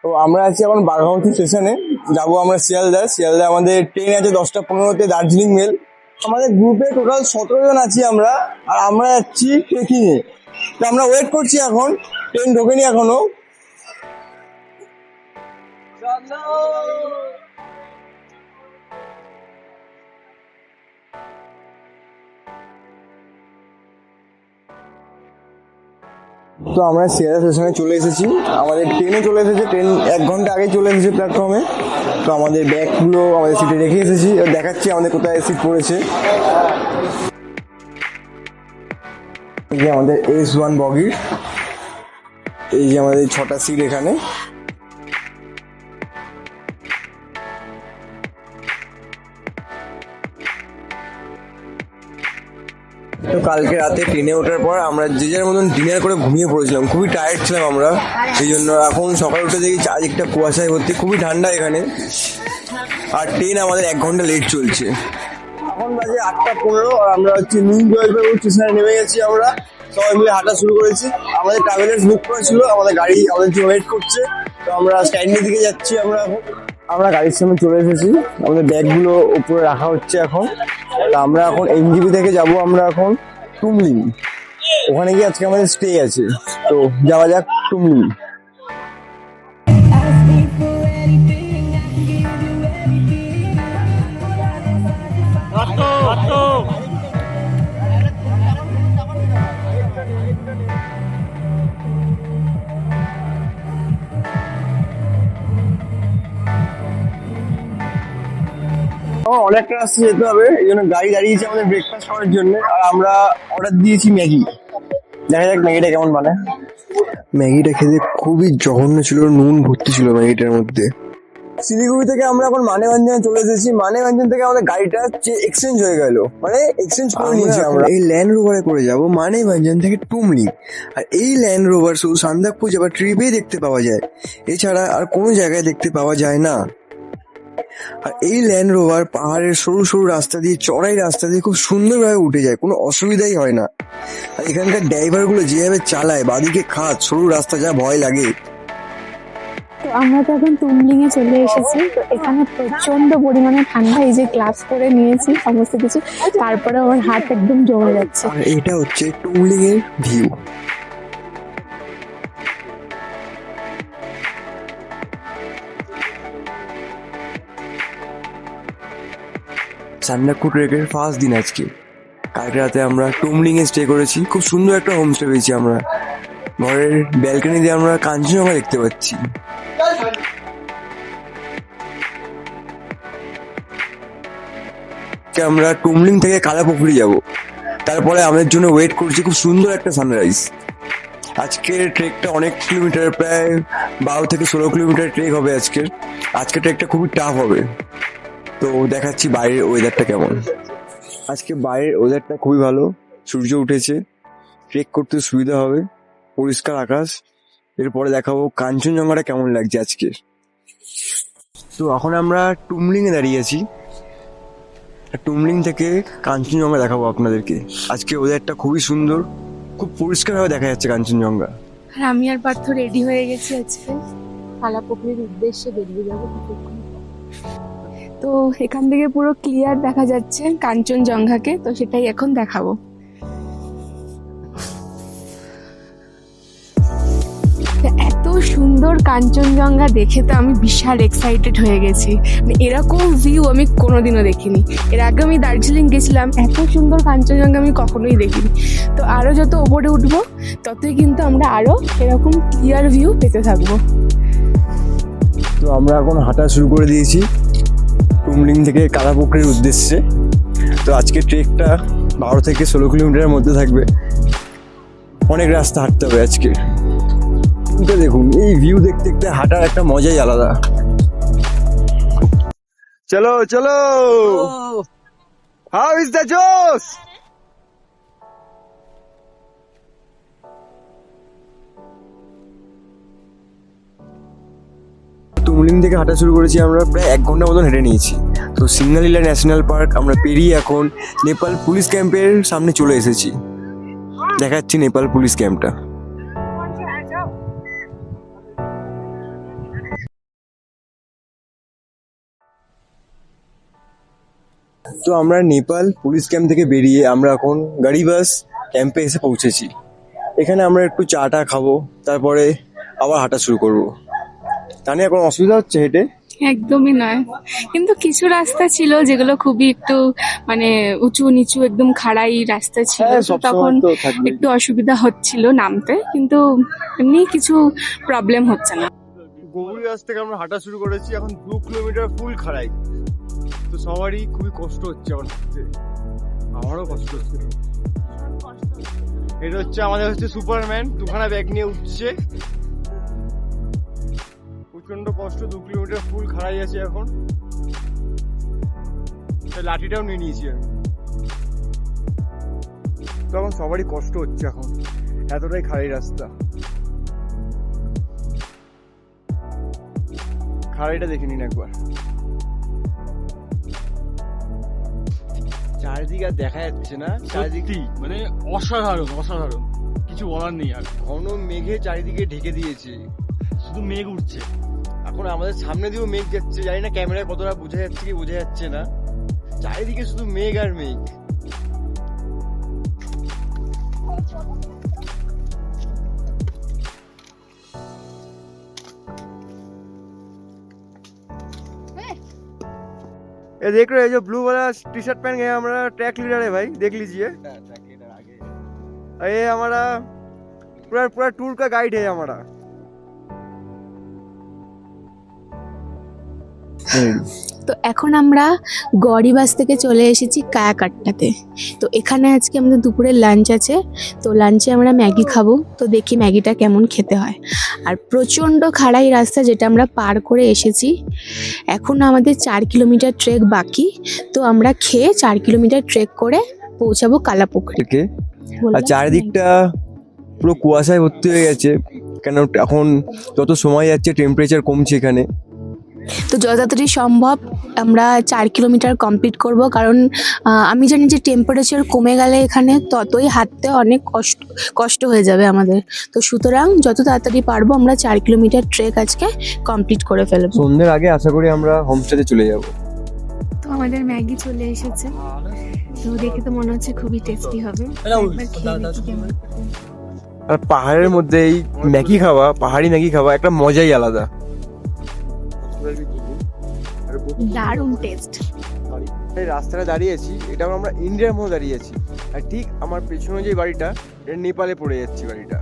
তো আমরা আছি এখন বাঘামতি স্টেশনে, যাবো আমরা শিয়ালদা। শিয়ালদা আমাদের ট্রেন আছে 10টা 15-তে দার্জিলিং মেল। আমাদের গ্রুপে টোটাল 17 জন আছি আমরা, আর আমরা যাচ্ছি ট্রেকিং এ। তো আমরা ওয়েট করছি, এখন ট্রেন ঢোকেনি এখনো। তো আমরা শিয়ালদা স্টেশনে চলে এসেছি, আমাদের ট্রেনে চলে এসেছে। ট্রেন 1 ঘন্টা আগে চলে এসেছে প্ল্যাটফর্মে। তো আমাদের ব্যাগগুলো আমাদের সিটে রেখে এসেছি, দেখাচ্ছি আমাদের কোথায় সিট পড়েছে। এই যে আমাদের S1 বগির, এই যে আমাদের 6টা সিট এখানে। তো কালকে রাতে ট্রেনে ওঠার পর আমরা যে যার মতন ডিনার করে ঘুমিয়ে পড়েছিলাম, খুবই টায়ার্ড ছিলাম আমরা। এই জন্য এখন সকালে উঠে দেখি চারিদিকটা কুয়াশায় ভর্তি, খুবই ঠান্ডা এখানে। আর ট্রেন আমাদের 1 ঘন্টা লেট চলছে। এখন বাজে 8টা 15, আর আমরা হচ্ছে নিউ জলপাইগুড়ি স্টেশনে নেমে গেছি। আমরা সবাই মিলে হাঁটা শুরু করেছি। আমাদের ট্রাভেলার্স বুক করেছিল, আমাদের গাড়ি আমাদের জন্য ওয়েট করছে। তো আমরা স্ট্যান্ডের দিকে যাচ্ছি। আমরা গাড়ির সামনে চলে এসেছি, আমাদের ব্যাগগুলো উপরে রাখা হচ্ছে এখন। তা আমরা এখন NJP থেকে যাব আমরা এখন টুমলিং। ওখানে গিয়ে আজকে আমাদের স্টে আছে। তো যাওয়া যাক টুমলিং। অনেকটা রাস্তা যেতে হবে, এই জন্য গাড়ি দাঁড়িয়েছে আমাদের ব্রেকফাস্ট করার জন্য। আর আমরা অর্ডার দিয়েছি ম্যাগি। দেখা যাক ম্যাগিটা কেমন বানায়। ম্যাগিটা খেতে খুবই জঘন্য ছিল, নুন ভর্তি ছিল ম্যাগিটার মধ্যে। শিলিগুড়ি থেকে আমরা এখন মানেভঞ্জনে চলে এসেছি। মানেভঞ্জন থেকে আমাদের গাড়িটা এক্সচেঞ্জ হয়ে গেল, মানে এক্সচেঞ্জ করে নিয়েছি আমরা। এই ল্যান্ড রোভারে করে যাব মানেভঞ্জন থেকে টুমলিং। আর এই ল্যান্ড রোভার শুধু সান্দাকফু যাবার ট্রিপেই দেখতে পাওয়া যায়, এছাড়া আর কোনো জায়গায় দেখতে পাওয়া যায় না। আর এই ল্যান্ড রোভার পাহাড়ের সরু সরু রাস্তা দিয়ে, চড়াই রাস্তা দিয়ে খুব সুন্দরভাবে উঠে যায়, কোনো অসুবিধাই হয় না। আর এখানকার ড্রাইভার গুলো যেভাবে চালায়, বাদিকে খাদ, সরু রাস্তা, যা ভয় লাগে। তো আমরা তো এখন টুমলিং এ চলে এসেছি। তো এখানে প্রচন্ড পরিমাণে ঠান্ডা, এই যে গ্লাভস পরে নিয়েছি সমস্ত কিছু, তারপরে আমার হাত একদম জমে যাচ্ছে। আর এটা হচ্ছে টুমলিং এর ভিউ। সান্দাকফু ট্রেকের ফার্স্ট দিন আজকে। কালকে রাতে আমরা টুমলিং এ স্টে করেছি, খুব সুন্দর একটা হোমস্টে পেয়েছি আমরা। ঘরের ব্যালকনি দিয়ে আমরা কাঞ্চনজঙ্ঘা দেখতে পাচ্ছি। আমরা টুমলিং থেকে কালাপুকুরি যাব, তারপরে আমাদের জন্য ওয়েট করছি খুব সুন্দর একটা সানরাইজ। আজকের ট্রেকটা অনেক কিলোমিটার, প্রায় 12 থেকে 16 কিলোমিটার ট্রেক হবে আজকের ট্রেকটা খুবই টাফ হবে। তো দেখাচ্ছি বাইরের ওয়েদারটা কেমন। আজকে বাইরের ওয়েদারটা খুবই ভালো, সূর্য উঠেছে, ট্রেক করতে সুবিধা হবে, পরিষ্কার আকাশ। এরপরে দেখাবো কাঞ্চনজঙ্ঘাটা কেমন লাগছে আজকে। তো এখন আমরা টুমলিং এ দাঁড়িয়ে আছি, টুমলিং থেকে কাঞ্চনজঙ্ঘা দেখাবো আপনাদেরকে। আজকে ওয়েদারটা খুবই সুন্দর, খুব পরিষ্কারভাবে দেখা যাচ্ছে কাঞ্চনজঙ্ঘা। আর আমি আর পার্থ রেডি হয়ে গেছি আজকে কালাপুকুরির উদ্দেশ্যে বেরিয়ে যাবো কিছুক্ষণ। তো এখান থেকে পুরো ক্লিয়ার দেখা যাচ্ছে কাঞ্চনজঙ্ঘাকে, তো সেটাই এখন দেখাবো। এত সুন্দর কাঞ্চনজঙ্ঘা দেখে তো আমি বিশাল এক্সাইটেড হয়ে গেছি। মানে এরকম ভিউ আমি কোনোদিনও দেখিনি। এর আগে আমি দার্জিলিং গেছিলাম, এত সুন্দর কাঞ্চনজঙ্ঘা আমি কখনোই দেখিনি। তো আরো যত ওপরে উঠবো ততই কিন্তু আমরা আরো এরকম ক্লিয়ার ভিউ পেতে থাকবো। তো আমরা এখন হাঁটা শুরু করে দিয়েছি টুমলিং থেকে কালাপুকুরির উদ্দেশ্যে। তো আজকে ট্রেকটা 12 থেকে 16 কিলোমিটারের মধ্যে থাকবে, অনেক রাস্তা হাঁটতে হবে আজকে। দেখুন এই ভিউ দেখতে দেখতে হাঁটার একটা মজাই আলাদা। চলো চলো, হাউ ইজ দ্য জোস। টুমলিং থেকে হাঁটা শুরু করেছি আমরা, প্রায় 1 ঘন্টা মতন হেঁটে নিয়েছি। তো সিঙ্গালীলা ন্যাশনাল পার্ক আমরা পেরিয়ে এখন নেপাল পুলিশ ক্যাম্পের সামনে চলে এসেছি। দেখাচ্ছি নেপাল পুলিশ ক্যাম্পটা। তো আমরা নেপাল পুলিশ ক্যাম্প থেকে বেরিয়ে আমরা এখন গাড়িবাস ক্যাম্পে এসে পৌঁছেছি। এখানে আমরা একটু চাটা খাবো, তারপরে আবার হাঁটা শুরু করবো। তা নিয়ে কোনো অসুবিধা হচ্ছে হেঁটে? একদমই নয়, কিন্তু কিছু রাস্তা ছিল যেগুলো খুবই একটু মানে উঁচু নিচু একদম খাড়াই রাস্তা ছিল, হ্যাঁ, তো সবসময় তখন তো থাকবেই। একটু অসুবিধা হচ্ছিল নামতে, কিন্তু এমনি কিছু প্রবলেম হচ্ছে না। গৌরীগাছ থেকে আমরা হাঁটা শুরু করেছি, এখন 2 কিলোমিটার ফুল খাড়াই। তো সবারই খুবই কষ্ট হচ্ছে এখন হাঁটতে, আমারও কষ্ট হচ্ছে। এটা হচ্ছে আমাদের সুপারম্যান, দুখানা ব্যাগ নিয়ে উঠছে, প্রচন্ড কষ্ট। 2 কিলোমিটার ফুল খাড়াই আছে এখন। লাঠিটাও নিয়ে নিয়েছি আমি। তখন সবারই কষ্ট হচ্ছে এখন, এতটাই খাড়াই রাস্তা। খাড়াইটা দেখে নিন একবার, চারিদিকে আর দেখা যাচ্ছে না। চারিদিকে মানে অসাধারণ অসাধারণ, কিছু বলার নেই। আর ঘন মেঘে চারিদিকে ঢেকে দিয়েছে, শুধু মেঘ উঠছে। এখন আমাদের সামনে দিয়েও মেঘ যাচ্ছে, জানি না ক্যামেরায় কতটা বোঝা যাচ্ছে কি বোঝা যাচ্ছে না। চারিদিকে শুধু মেঘ আর মেঘ। ये देख रहे हो जो ब्लू वाला टी शर्ट पहन गए हमारा ट्रैक लीडर है भाई, देख लीजिए। ये हमारा पूरा पूरा टूर का गाइड है हमारा। তো এখন আমরা গড়িবাস থেকে চলে এসেছি কায়াকাট্টাতে। তো এখানে আজকে আমাদের দুপুরের লাঞ্চ আছে, তো লাঞ্চে আমরা ম্যাগি খাবো। তো দেখি ম্যাগিটা কেমন খেতে হয়। আর প্রচণ্ড খাড়াই রাস্তা যেটা আমরা পার করে এসেছি, এখন আমাদের 4 কিলোমিটার ট্রেক বাকি। তো আমরা খেয়ে 4 কিলোমিটার ট্রেক করে পৌঁছাবো কালাপুকুরে। থেকে আর চারিদিকটা পুরো কুয়াশায় ভর্তি হয়ে গেছে, কেন এখন যত সময় যাচ্ছে টেম্পারেচার কমছে এখানে। তো যত তাড়াতাড়ি সম্ভব আমরা 4 কিলোমিটার কমপ্লিট করব, কারণ আমি জানি যে টেম্পারেচার কমে গেলে এখানে ততই হাঁটতে অনেক কষ্ট হয়ে যাবে আমাদের। তো সুতরাং যত তাড়াতাড়ি পারবো আমরা 4 কিলোমিটার ট্রেক আজকে কমপ্লিট করে ফেলবো। সন্ধ্যের আগে আশা করি আমরা হোমস্টেতে চলে যাব। তো আমাদের ম্যাগি চলে এসেছে, তো দেখে তো মনে হচ্ছে খুবই টেস্টি হবে। একবার খেয়ে দেখি কেমন। আর পাহাড়ের মধ্যে এই ম্যাগি খাওয়া, পাহাড়ি ম্যাগি খাওয়া একটা মজাই আলাদা। দারুণ টেস্ট। এই রাস্তাটা দাঁড়িয়েছি, এটা আমরা ইন্ডিয়ার মধ্যে দাঁড়িয়েছি। আর ঠিক আমার পেছনে যে বাড়িটা, এটা নেপালে পড়ে যাচ্ছে বাড়িটা।